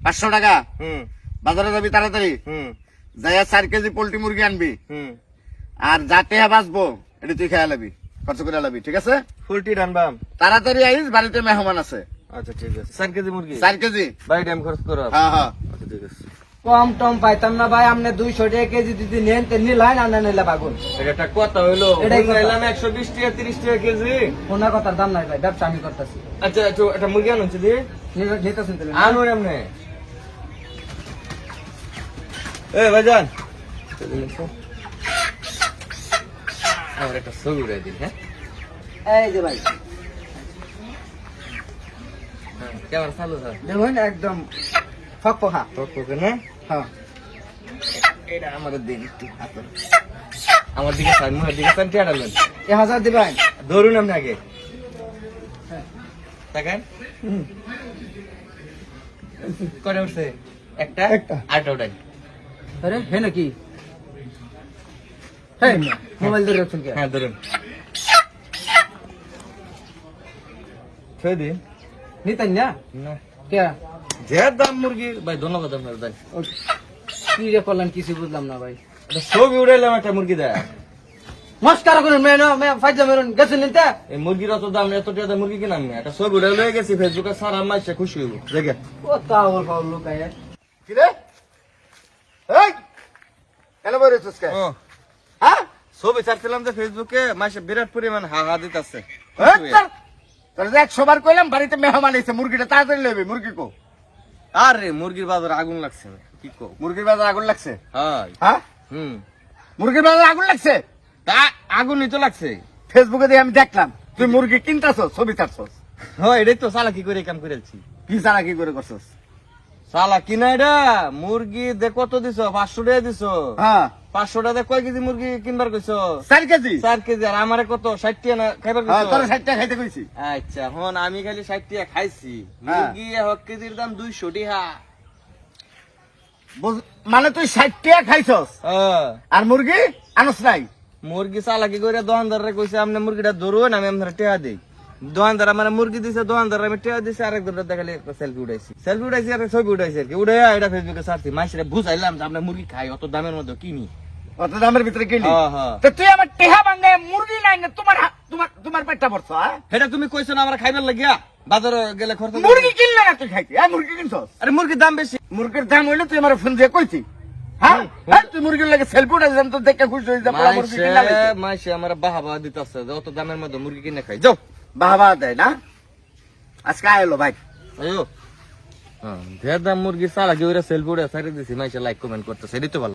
500 টাকা বাজারে যাবি তাড়াতাড়ি যাইয়া 4 কেজি পোল্ট্রি মুরগি আনবি আর যা টেহা বাঁচবো এটা তুই খেয়ে লাবি খরচ করে লাবি ঠিক আছে পোল্ট্রি রানবাম তাড়াতাড়ি আইস বাড়িতে মেহমান আছে আচ্ছা ঠিক আছে 4 কেজি মুরগি 4 কেজি বাড়ি টাইম খরচ করো হ্যাঁ হ্যাঁ আচ্ছা ঠিক আছে কম টম পাইতাম না ভাই, আপনি 200 টাকা কেজি যদি নেন তো নিলাইন আর না নিলে বাগুন। এটা একটা কথা হইলো এটাই কথা। এলাম 120 টাকা 30 টাকা কেজি। কোনা কথার দাম নাই ভাই, ব্যবসা আমি করতেছি। আচ্ছা একটু একটা মুরগি আনুন দি যেতেছেন তাহলে আনুন এমনি এ ভাইজান আমার একটা ছবি উড়াই দিন হ্যাঁ এই যে ভাই কেমন চালু স্যার দেখুন একদম ফকফকা। তোকে না হ্যাঁ এটা আমার দিন একটু আমার দিকে স্যার মুখের দিকে স্যার টিয়া ডালবেন 1000 দিবেন। ধরুন আপনি আগে দেখেন করে উঠছে একটা আটটা উঠাই আরে হে নাকি হ্যাঁ মোবাইল ধরে রাখছেন কে? হ্যাঁ ধরুন ছয় দিন নিতেন না না কে? যে দাম মুরগির ভাই ধন্যবাদ আপনার ভাই কি যে করলেন কিছু বুঝলাম না ভাই। একটা ছবি উড়াইলাম একটা মুরগি দেয় মস্কারা করেন মেনো মে ফাইজা মেরুন গেছেন নিতে। এই মুরগির অত দাম এত টাকা মুরগি কিনাম না একটা ছবি উড়াই লয়ে গেছি ফেসবুকে সারা মাসে খুশি হইব দেখে ও তাও ফাউল লোক আয়। কি রে এই কেন বলেছিস কে হ্যাঁ ছবি ছাড়ছিলাম যে ফেসবুকে মাসে বিরাট পরিমাণ হাহা দিতেছে তোর যে 100 বার কইলাম বাড়িতে মেহমান এসে মুরগিটা তাড়াতাড়ি লইবি মুরগি কো আরে মুরগির বাজার আগুন লাগছে কি কো মুরগির বাজার আগুন লাগছে হ্যাঁ হ্যাঁ মুরগির বাজার আগুন লাগছে তা আগুনই তো লাগছে ফেসবুকে দিয়ে আমি দেখলাম তুই মুরগি কিনতাছস ছবি ছাড়ছস হ্যাঁ এটাই তো সালা কি করে কাম করেছি কি জানা কি করে করছস সালা কিনা এটা মুরগি দে কত দিছ 500 টাকা দিছ হ্যাঁ 500 টাকা কয় কেজি মুরগি কিনবার কইছো 4 কেজি 4 কেজি আর আমারে কত 60 টাকা না খাইবার হ্যাঁ তোর কইছো 60 টাকা খাইতে কইছি আচ্ছা হন আমি খালি 60 টাকা খাইছি হ্যাঁ। মুরগি 1 কেজির দাম 200 টাকা মানে তুই 60 টাকা খাইছস হ্যাঁ আর মুরগি আনস নাই মুরগি চালাকি করে দোকানদারে কইছে আপনি মুরগিটা ধরুন আমি আপনার টাকা দেই দোকানদার আমার মুরগি দিছে দোকানদার আমি টাকা দিছে আরেক দোকানদার দেখালে একটা সেলফি উঠাইছি আর ছবি উঠাইছি আর কি উঠাইয়া এটা ফেসবুকে ছাড়ছি মাইসরে বুঝাইলাম যে আমরা মুরগি খাই অত দামের মধ্যে কিনি অত দামের ভিতরে কিনলি হ্যাঁ হ্যাঁ তো তুই আমার টেহা ভাঙায় মুরগি নাই না তোমার তোমার তোমার পেটটা ভরছ হ্যাঁ এটা তুমি কইছো না আমরা খাইবার লাগিয়া বাজারে গেলে খরচ মুরগি কিনলে না তুই খাইতি হ্যাঁ মুরগি কিনছস আরে মুরগির দাম বেশি মুরগির দাম হইলে তুই আমার ফোন দিয়ে কইতি হ্যাঁ হ্যাঁ তুই মুরগির লাগে সেলফি উঠাইছিলাম তো দেখে খুশি হয়ে যা পোলা মুরগি কিনলা মাইসে আমার বাহাবা দিতেছে অত দামের মধ্যে মুরগি কিনে খাই যাও বাবা দেয় না আজকে আইলো ভাই আয়ো হ্যাঁ দাম মুরগি চালাকি ওরা সেলফি উঠে সাইডে দিছি মাইসে লাইক কমেন্ট করতেছে এটাই তো ভালো